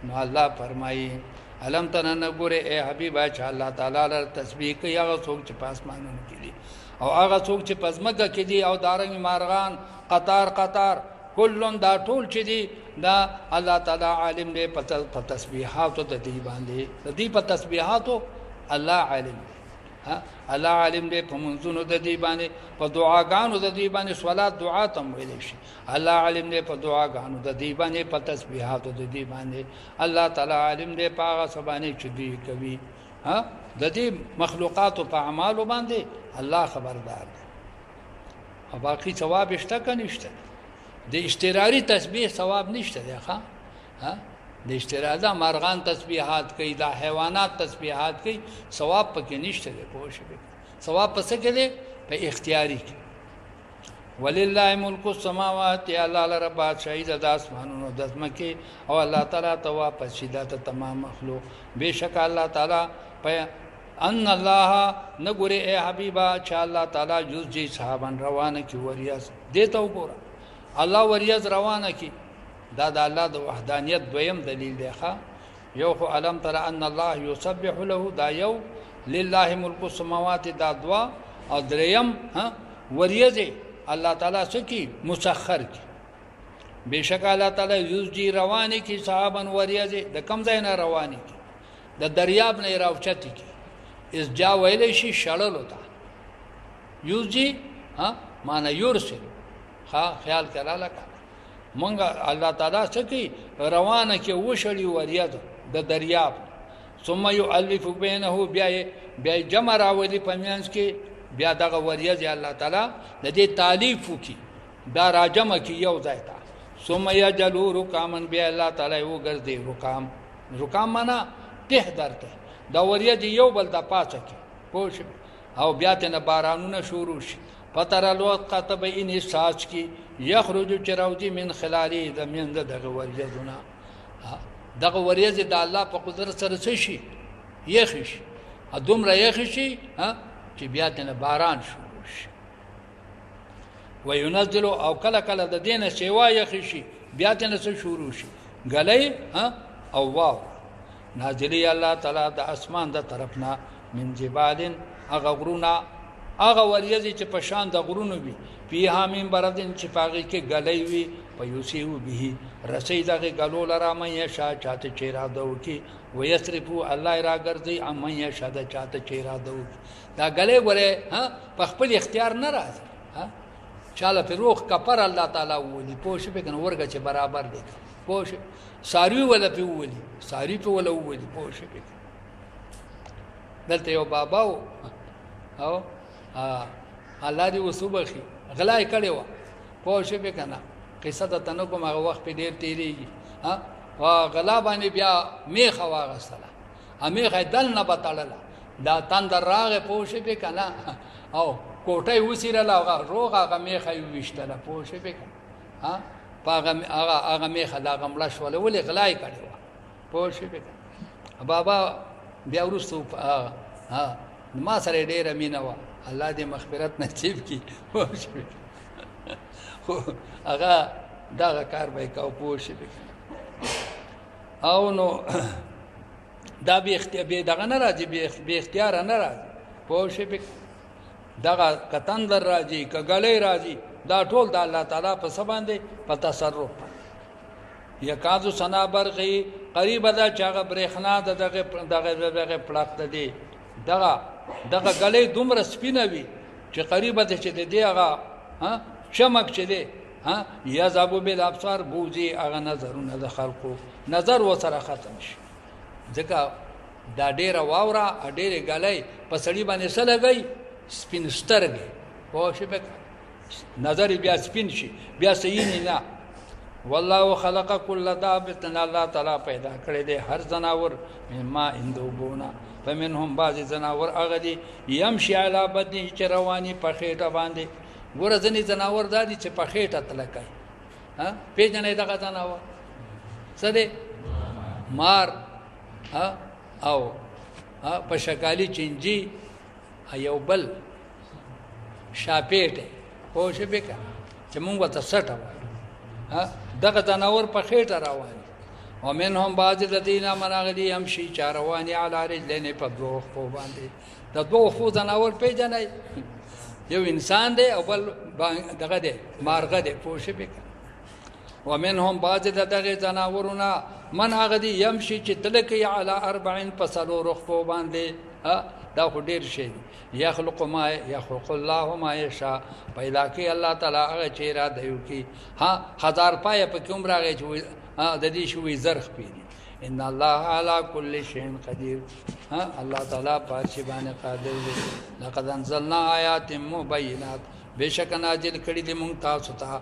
نو الله فرمایي علم تنن ګوره اے حبیب چې الله تعالی لپاره تسبیح کوي هغه څوک چې پاسمانونو کې دي او هغه څوک چې پزماکه کې دي او دارنګ مارغان قطار کلون دا ټول چې دي دا الله تعالی عالم دی په تسبیحاتو د دې باندې د دې په تسبیحاتو الله عالم دی ها الله عالم دی په منځونو د دې باندې په دعاګانو د دې باندې صلات دعا تم ویل شي الله عالم دی په دعاګانو د دې باندې په تسبیحاتو د دې باندې الله تعالی عالم دی په هغه سبانه چې دی کوي ها د دې مخلوقات په اعمالو باندې الله خبردار دی او باقي ثواب شته کنه نشته د اشتراری تسبیح ثواب نشته دی ها د اشترادا مارغان تسبیحات کوي دا حیوانات تسبیحات کوي ثواب پکې نشته دی پوه شئ ثواب پس کې دی په اختیاري کې ولله ملک السماوات الله لره بادشاہي د اسمانونو د ځمکې او الله تعالی ته واپس شي د تمام مخلوق بشک الله تعالی په ان الله نګوري اے حبیبا چې الله تعالی جز جي صحابان روانه کی وریاس دیته وګوره الله وریاض روانه کی دا د الله د وحدانیت دویم دلیل دی ښا یو خو علم تر ان الله یسبح له دا یو لله ملک السماوات دا دوا او دریم وریاض الله تعالی سکی مسخر کی بشک الله تعالی یوزجی روانه کی صحابن وریاض د کم ځای نه روانه کی د دریاب نه راوچتی کی اس جا ویل شي شړل وتا یوزجی معنی یورسل خیال کړه مونږه الله تعالی سکی روانه کې وشړی وریاض د دریاب ثم يؤلف بينه بیا جمع راولي پمینس کې بیا دغه وریاض الله تعالی د دې تالیف کی دا راجمه کې یو ځای تا ثم يجلو رکامن بیا الله تعالی وګرځي رکام معنا ته درته دا وریاض یو بل د پاسه کې پوښ او بیا ته بارانونه شروع شي فتر الوقت قطب این ساز کی یخرج چراوجی من خلالی د من دغه وریاضونه دغه وریاض د الله په قدرت سره شي یخش دومره یخش چې بیا ته باران شروع شي وينزل او کله کله د دینه سیوا یخش بیا ته شروع شي غلې او واو نازلی الله تعالی د اسمان د طرفنا من جبال غغرونا هغه وریاض چې په شان د غرونو وي پیها من بردن چې پاږي کې غلې وي په یوسیو به رسید هغه غلو لرا مې شا چاته چیرا دو کې ويسرفو الله را ګرځي امې شاده چاته چیرا دو دا غلې غره په خپل اختیار نه راځي چاله په روح کفر الله تعالی ولي پوښ به کنه ورګه چې برابر دي پوښ ساری ولا په ولي ساری په ولا ولي پوښ به دلته یو بابا او الله دې وسوبخي غلای کړي و پوه شو به کنه قصه د تنو کوم هغه وخت په ډیر تیریږي وا غلا باندې بیا میخه واغسله میخه دل نه بتاړله دا تندر راغه پوه شو به کنه او کوټه وسیرله هغه روغه هغه میخه وشتله پوه شو به کنه هغه میخه دا غمړه شول ولې غلای کړي و پوه شو به بابا بیا ورسو ما سره ډیره مینه و الله دې مغفرت نصیب کړي خو هغه دا کار به کو پوښي او نو دا به اختیار به دغه نه راځي به اختیار نه راځي پوښي دغه کتندر راځي کګلې راځي دا ټول د الله تعالی په سباندې په تصرف یکادو سنا برغي قریب ده چاغه برېخنا دغه پلاک ده دغه غلې دومره سپینوي چې قریب ده چې دې هغه چمک چې دې یذهب بالابصار بوزي هغه نظرونه د خلقو نظر وسره ختم شي ځکه دا ډیره واوره ډیره غلې په سړی باندې څه لګي سپین سترګې پوه شئ نظر بیا سپین شي بیا صحیح نه والله خلق كل دابة الله تعالی پیدا کړی دی هر زناور ما اندوبونا فمنهم بعض زناور هغه دي يمشي على بدنه چې رواني په خېټه باندې ګوره ځینې زناور دا دي چې په خېټه تلکای پیژنې دغه زناور څه دی مار او په شکالي چنجي یو بل شاپېټه پوه شئ بکا چې مونږ ورته سټه وایو دغه زناور په خېټه روان ومنهم بعض الذين مناغدي يمشي چارواني على رجلين په دوه خو باندې د دوه خو زناور پیژنې یو انسان دی او بل دغه دی مارغه دی پوه شئ بکا ومنهم بعض دغه زناورونه من هغه دی يمشي چې تلکي على 40 پسلو خو باندې دا خو ډیر شي یخلق ما یخلق الله ما یشاء پیدا کی الله تعالی هغه چې را دیو کی هزار پای په کوم راغی چې د دې شوې زرخ پیری ان الله على كل شيء قدير الله تعالی په شی باندې قادر دی لقد انزلنا آیات مبینات بشک نازل کړي دي مونږ تاسو ته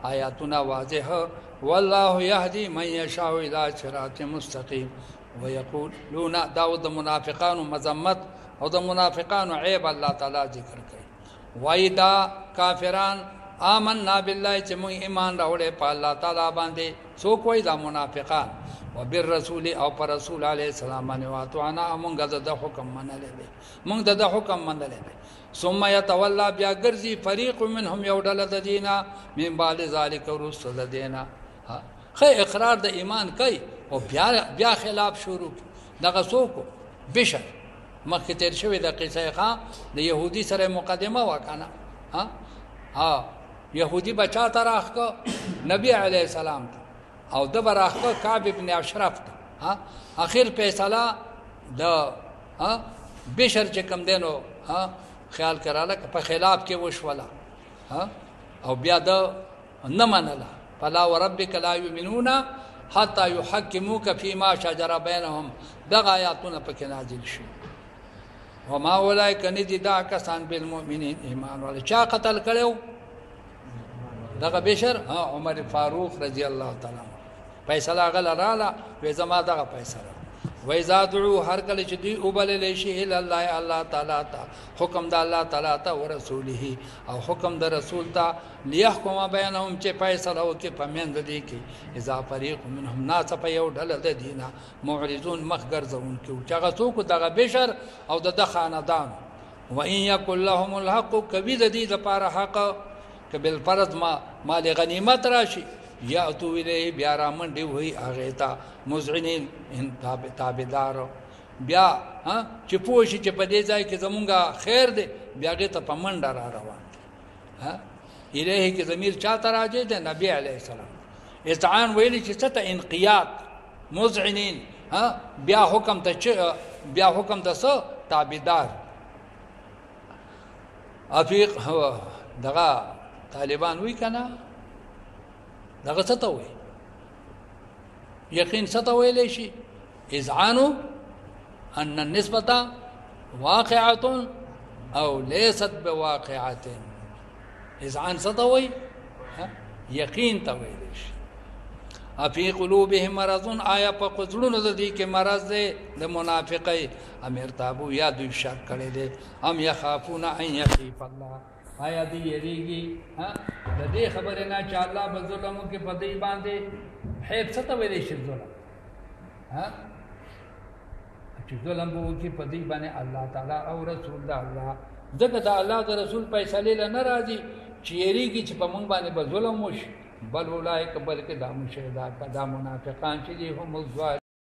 آیاتنا واضح والله يهدي من يشاء الى صراط مستقيم ويقولون داود منافقان مذمت او د منافقانو عیب الله تعالی ذکر کوي وای دا کافران آمنا بالله چې موږ ایمان راوړې په الله تعالی باندې څوک وای دا منافقان وبالرسول او پر رسول علیه السلام باندې واتوانا موږ د حکم منلې موږ د حکم منلې ثم يتولى بیا ګرځي فريق منهم یو ډله د دینا من بعد ذلك رسل دینا خې اقرار د ایمان کوي او بیا خلاف شروع دغه څوک بشر مخکې تیر شوی د قصه ښه د يهودي سره مقدمه وکنه يهودي بچا ته راخه نبی عليه السلام او د براخه کعب ابن اشرف ته اخر فیصله د بشر چې کم دینو خیال کراله په خلاف کې وشوله او بیا د نه منله فلا وربك لا يؤمنون حتى يحكموك فيما شجر بينهم دغه آیاتونه پکې نازل شي وما اولئک ندی دا کسان بالمؤمنین ایمان ول چا قتل کړو دغه بشر عمر فاروق رضی الله تعالی فیصله غل رااله و زما دغه فیصله و اذا دعوا هر کله چې دی او بل لشي الا الله الله تعالی ته حکم د الله تعالی ته او رسوله او حکم د رسول ته ليحكم بينهم چې فیصله وکي پمند دي کې اذا فريق منهم ناس په یو ډله د دینه معرضون مخګرزون کې چې هغه څوک دغه بشر او د خاندان و ان يكن لهم الحق کبي د دې لپاره حق کبل فرض مال غنیمت راشي یاتو الیه بیا را منډي وي هغه ته مذعنین تابعدار بیا چې پوښي چې په دې ځای کې زمونږه خیر دی بیا هغه ته په منډه را روان الیه کې ضمیر چاته راځي د نبی علیه السلام استعان ویلي چې څه ته انقیاد مذعنین بیا حکم ته څه تابعدار افیق دغه طالبان وی کنه دغه څه ته وي یقین څه ته ویلی شي اذعان ان النسبه واقعه او ليست بواقعه اذعان څه ته وي یقین ته ویلی شي افی قلوبهم مرض آیا په قزړونو د دې کې مرض دی د منافقۍ امرتابو یا دوی شک کړي دي ام يخافون ان يخيف الله آیا دی یریږي د دې خبره نه چې الله به ظلم کې پدې باندې هیڅ څه ته ویلې شي ظلم چې ظلم به کې پدې باندې الله تعالی او رسول الله ځکه دا الله د رسول فیصله نه راځي چې یریږي چې په مونږ باندې به ظلم وشي بل اولئک بلکې دا مشهدا دا منافقان چې هم